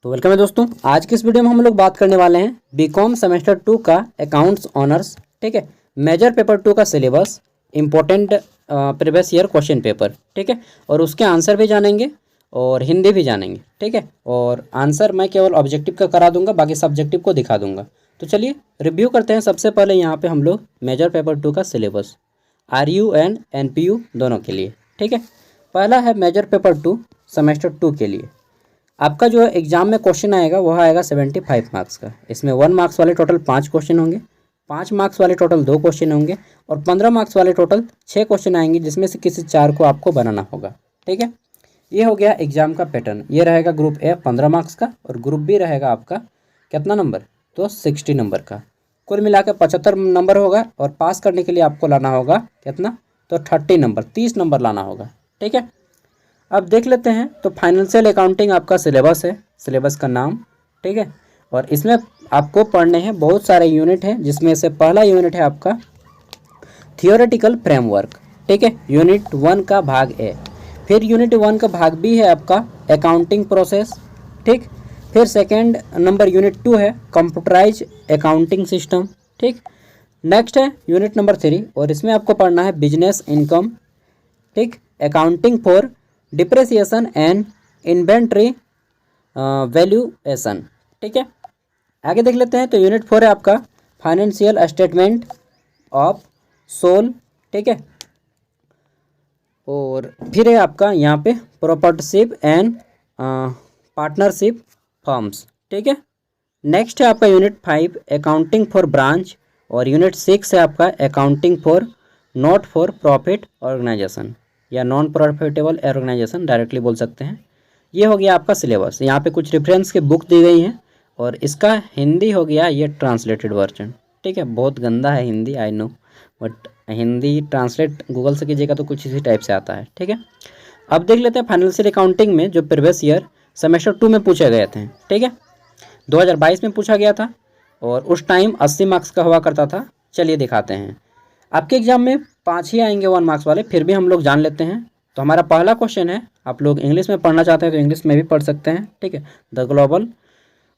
तो वेलकम है दोस्तों। आज की इस वीडियो में हम लोग बात करने वाले हैं बीकॉम सेमेस्टर 2 का अकाउंट्स ऑनर्स। ठीक है, मेजर पेपर 2 का syllabus, important previous year question paper. ठीक है, और उसके आंसर भी जानेंगे और हिंदी भी जानेंगे। ठीक है, और आंसर मैं केवल ऑब्जेक्टिव का करा दूंगा, बाकी सब्जेक्टिव को दिखा दूंगा। तो चलिए रिव्यू करते हैं। सबसे पहले यहाँ पे हम लोग मेजर पेपर 2 का सिलेबस RU एंड NPU दोनों के लिए। ठीक है, पहला है मेजर पेपर 2 सेमेस्टर 2 के लिए। आपका जो एग्जाम में क्वेश्चन आएगा वह आएगा 75 मार्क्स का। इसमें 1 मार्क्स वाले टोटल 5 क्वेश्चन होंगे, 5 मार्क्स वाले टोटल 2 क्वेश्चन होंगे और 15 मार्क्स वाले टोटल 6 क्वेश्चन आएंगे, जिसमें से किसी 4 को आपको बनाना होगा। ठीक है, ये हो गया एग्जाम का पैटर्न। ये रहेगा ग्रुप ए 15 मार्क्स का और ग्रुप बी रहेगा आपका कितना नंबर, तो 60 नंबर का। कुल मिलाकर 75 नंबर होगा और पास करने के लिए आपको लाना होगा कितना, तो 30 नंबर, 30 नंबर लाना होगा। ठीक है, अब देख लेते हैं। तो फाइनेंशियल अकाउंटिंग आपका सिलेबस है, सिलेबस का नाम। ठीक है, और इसमें आपको पढ़ने हैं बहुत सारे यूनिट हैं, जिसमें से पहला यूनिट है आपका थियोरेटिकल फ्रेमवर्क। ठीक है, यूनिट 1 का भाग ए। फिर यूनिट 1 का भाग बी है आपका अकाउंटिंग प्रोसेस। ठीक, फिर सेकेंड नंबर यूनिट 2 है कंप्यूटराइज अकाउंटिंग सिस्टम। ठीक, नेक्स्ट है यूनिट नंबर 3 और इसमें आपको पढ़ना है बिजनेस इनकम। ठीक, accounting for depreciation and inventory valuation. ठीक है, आगे देख लेते हैं। तो यूनिट 4 है आपका फाइनेंशियल स्टेटमेंट ऑफ सोल। ठीक है, और फिर है आपका यहाँ पे प्रॉपर्टरशिप एंड पार्टनरशिप फर्म्स। ठीक है, नेक्स्ट है आपका यूनिट 5 अकाउंटिंग फॉर ब्रांच और यूनिट 6 है आपका accounting for not for profit organisation या नॉन प्रॉफिटेबल ऑर्गेनाइजेशन, डायरेक्टली बोल सकते हैं। ये हो गया आपका सिलेबस। यहाँ पे कुछ रेफरेंस के बुक दी गई हैं और इसका हिंदी हो गया ये ट्रांसलेटेड वर्जन। ठीक है, बहुत गंदा है Hindi, I know, but Hindi translate Google से कीजिएगा तो कुछ इसी टाइप से आता है। ठीक है, अब देख लेते हैं फाइनेंशियल अकाउंटिंग में जो प्रीवियस ईयर सेमेस्टर 2 में पूछे गए थे। ठीक है, 2022 में पूछा गया था और उस टाइम 80 मार्क्स का हुआ करता था। चलिए दिखाते हैं। आपके एग्जाम में 5 ही आएंगे 1 मार्क्स वाले, फिर भी हम लोग जान लेते हैं। तो हमारा पहला क्वेश्चन है, आप लोग इंग्लिश में पढ़ना चाहते हैं तो इंग्लिश में भी पढ़ सकते हैं। ठीक है, the global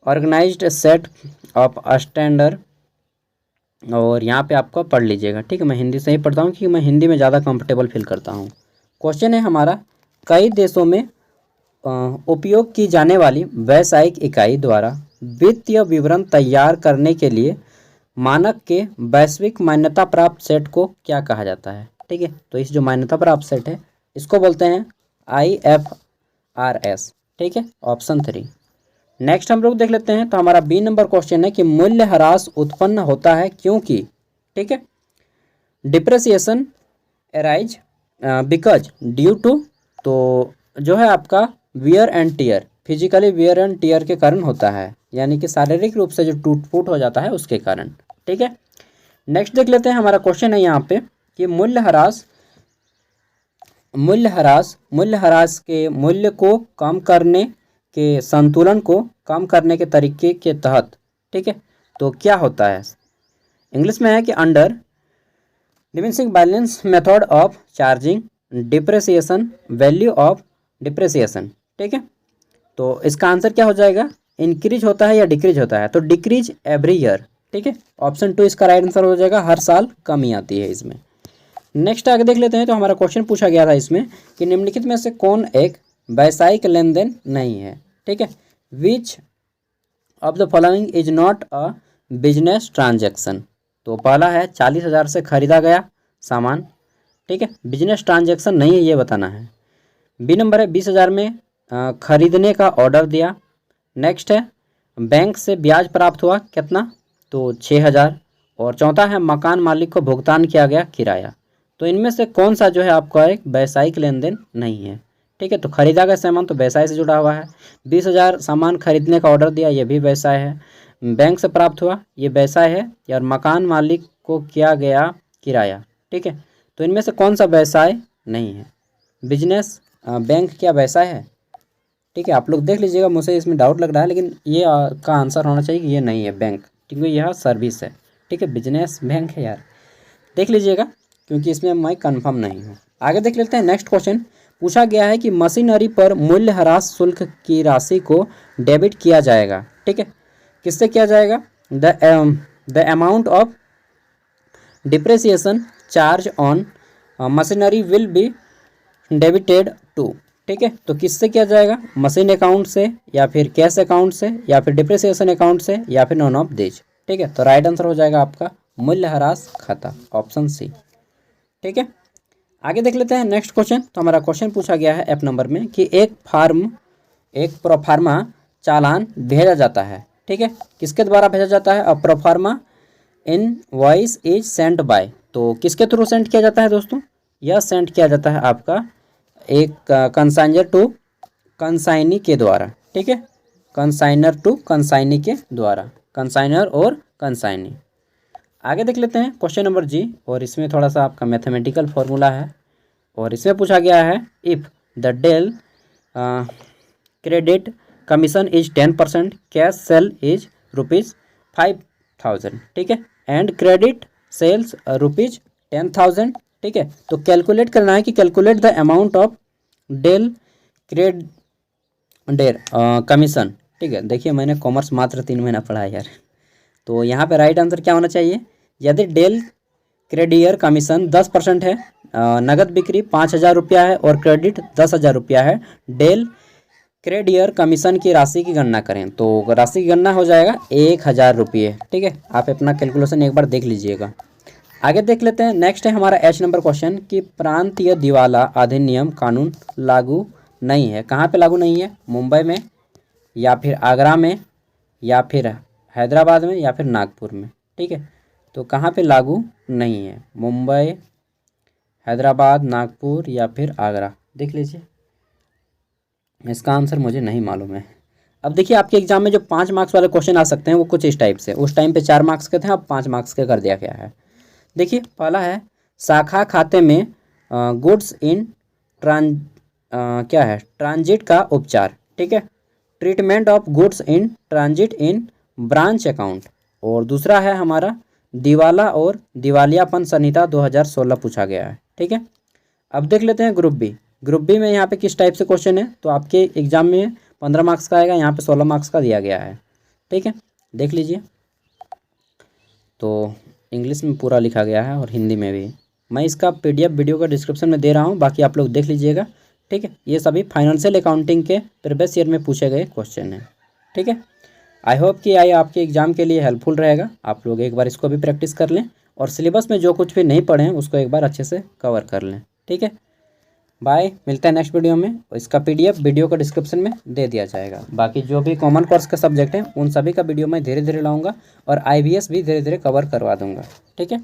organised set of standard, और यहाँ पे आपको पढ़ लीजिएगा। ठीक है, मैं हिंदी से ही पढ़ता हूँ क्योंकि मैं हिंदी में ज़्यादा कंफर्टेबल फील करता हूँ। क्वेश्चन है हमारा, कई देशों में उपयोग की जाने वाली व्यावसायिक इकाई द्वारा वित्तीय विवरण तैयार करने के लिए मानक के वैश्विक मान्यता प्राप्त सेट को क्या कहा जाता है। ठीक है, तो इस जो मान्यता प्राप्त सेट है इसको बोलते हैं IFRS। ठीक है, ऑप्शन 3। नेक्स्ट हम लोग देख लेते हैं। तो हमारा बी नंबर क्वेश्चन है कि मूल्य ह्रास उत्पन्न होता है क्योंकि, ठीक है, depreciation arise because due to, तो जो है आपका wear and tear, physically wear and tear के कारण होता है, यानी कि शारीरिक रूप से जो टूट फूट हो जाता है उसके कारण। ठीक है, नेक्स्ट देख लेते हैं। हमारा क्वेश्चन है यहाँ पे कि मूल्य ह्रास के मूल्य को कम करने के संतुलन को कम करने के तरीके के तहत, ठीक है, तो क्या होता है। इंग्लिश में है कि under diminishing balance method of charging depreciation value of depreciation. ठीक है, तो इसका आंसर क्या हो जाएगा, इंक्रीज होता है या डिक्रीज होता है, तो डिक्रीज एवरी ईयर। ठीक है, ऑप्शन 2 इसका राइट आंसर हो जाएगा, हर साल कमी आती है इसमें। नेक्स्ट आगे देख लेते हैं। तो हमारा क्वेश्चन पूछा गया था इसमें कि निम्नलिखित में से कौन एक व्यावसायिक लेन देन नहीं है। ठीक है, which of the following is not a business transaction, तो पहला है 40,000 से खरीदा गया सामान। ठीक है, बिजनेस ट्रांजैक्शन नहीं है, ये बताना है। बी नंबर है 20,000 में खरीदने का ऑर्डर दिया। नेक्स्ट है बैंक से ब्याज प्राप्त हुआ कितना, तो 6,000। और चौथा है मकान मालिक को भुगतान किया गया किराया। तो इनमें से कौन सा जो है आपका एक व्यावसायिक लेन देन नहीं है। ठीक है, तो खरीदा गया सामान तो व्यवसाय से जुड़ा हुआ है। 20,000 सामान खरीदने का ऑर्डर दिया, ये भी व्यवसाय है। बैंक से प्राप्त हुआ, ये व्यवसाय है। और मकान मालिक को किया गया किराया। ठीक है, तो इनमें से कौन सा व्यवसाय नहीं है। बिजनेस, बैंक क्या व्यवसाय है। ठीक है, आप लोग देख लीजिएगा, मुझे इसमें डाउट लग रहा है, लेकिन ये का आंसर होना चाहिए कि ये नहीं है बैंक, क्योंकि यह सर्विस है। ठीक है, बिजनेस बैंक है यार, देख लीजिएगा, क्योंकि इसमें मैं कंफर्म नहीं हूँ। आगे देख लेते हैं नेक्स्ट क्वेश्चन। पूछा गया है कि मशीनरी पर मूल्यह्रास शुल्क की राशि को डेबिट किया जाएगा। ठीक है, किससे किया जाएगा? The amount of depreciation charge on machinery will be debited to. ठीक है, तो किससे किया जाएगा? मशीन अकाउंट से, या फिर कैश अकाउंट से, या फिर डिप्रेसिएशन अकाउंट से, या फिर नॉन ऑफ दीज। ठीक है, तो राइट आंसर हो जाएगा आपका मूल्यह्रास खाता, ऑप्शन सी। ठीक है, आगे देख लेते हैं नेक्स्ट क्वेश्चन। तो हमारा क्वेश्चन पूछा गया है F नंबर में कि एक प्रोफार्मा चालान भेजा जाता है। ठीक है, किसके द्वारा भेजा जाता है? Proforma invoice is sent by. तो किसके थ्रू सेंड किया जाता है दोस्तों? यह सेंड किया जाता है आपका एक कंसाइनर टू कंसाइनी के द्वारा। ठीक है, कंसाइनर टू कंसाइनी के द्वारा, कंसाइनर और कंसाइनी। आगे देख लेते हैं क्वेश्चन नंबर जी, और इसमें थोड़ा सा आपका मैथमेटिकल फॉर्मूला है, और इसमें पूछा गया है if the del credit commission is 10%, cash sale is ₹5,000। ठीक है, एंड क्रेडिट सेल्स ₹10,000। ठीक है, तो कैलकुलेट करना है कि calculate the amount of del commission. ठीक है, देखिए मैंने कॉमर्स मात्र 3 महीना पढ़ा है यार, तो यहाँ पे राइट आंसर क्या होना चाहिए? यदि डेल क्रेडियर कमीशन 10% है, नगद बिक्री 5,000 रुपया है और क्रेडिट 10,000 रुपया है, डेल क्रेडियर कमीशन की राशि की गणना करें तो राशि की गणना हो जाएगा 1,000 रुपये। ठीक है, आप अपना कैलकुलेशन एक बार देख लीजिएगा। आगे देख लेते हैं नेक्स्ट है हमारा H नंबर क्वेश्चन कि प्रांतीय दिवाला अधिनियम कानून लागू नहीं है। कहाँ पे लागू नहीं है? मुंबई में, या फिर आगरा में, या फिर हैदराबाद में, या फिर नागपुर में। ठीक है, तो कहाँ पे लागू नहीं है? मुंबई, हैदराबाद, नागपुर या फिर आगरा। देख लीजिए, इसका आंसर मुझे नहीं मालूम है। अब देखिए आपके एग्जाम में जो 5 मार्क्स वाले क्वेश्चन आ सकते हैं वो कुछ इस टाइप से, उस टाइम पे 4 मार्क्स के थे, अब 5 मार्क्स के कर दिया गया है। देखिए पहला है शाखा खाते में गुड्स इन ट्रांजिट का उपचार। ठीक है, treatment of goods in transit in branch account. और दूसरा है हमारा दिवाला और दिवालियापन संहिता 2016 पूछा गया है। ठीक है, अब देख लेते हैं ग्रुप बी। ग्रुप बी में यहाँ पे किस टाइप से क्वेश्चन है, तो आपके एग्जाम में 15 मार्क्स का आएगा, यहाँ पे 16 मार्क्स का दिया गया है। ठीक है, देख लीजिए, तो इंग्लिश में पूरा लिखा गया है और हिंदी में भी। मैं इसका PDF वीडियो का डिस्क्रिप्शन में दे रहा हूँ, बाकी आप लोग देख लीजिएगा। ठीक है, ये सभी फाइनेंशियल अकाउंटिंग के प्रीवियस ईयर में पूछे गए क्वेश्चन हैं। ठीक है, आई होप कि आपके एग्जाम के लिए हेल्पफुल रहेगा। आप लोग एक बार इसको भी प्रैक्टिस कर लें, और सिलेबस में जो कुछ भी नहीं पढ़े हैं उसको एक बार अच्छे से कवर कर लें। ठीक है, बाय, मिलते हैं नेक्स्ट वीडियो में। और इसका PDF वीडियो का डिस्क्रिप्शन में दे दिया जाएगा। बाकी जो भी कॉमन कोर्स के सब्जेक्ट हैं उन सभी का वीडियो मैं धीरे धीरे लाऊंगा, और IBS भी धीरे धीरे कवर करवा दूंगा। ठीक है।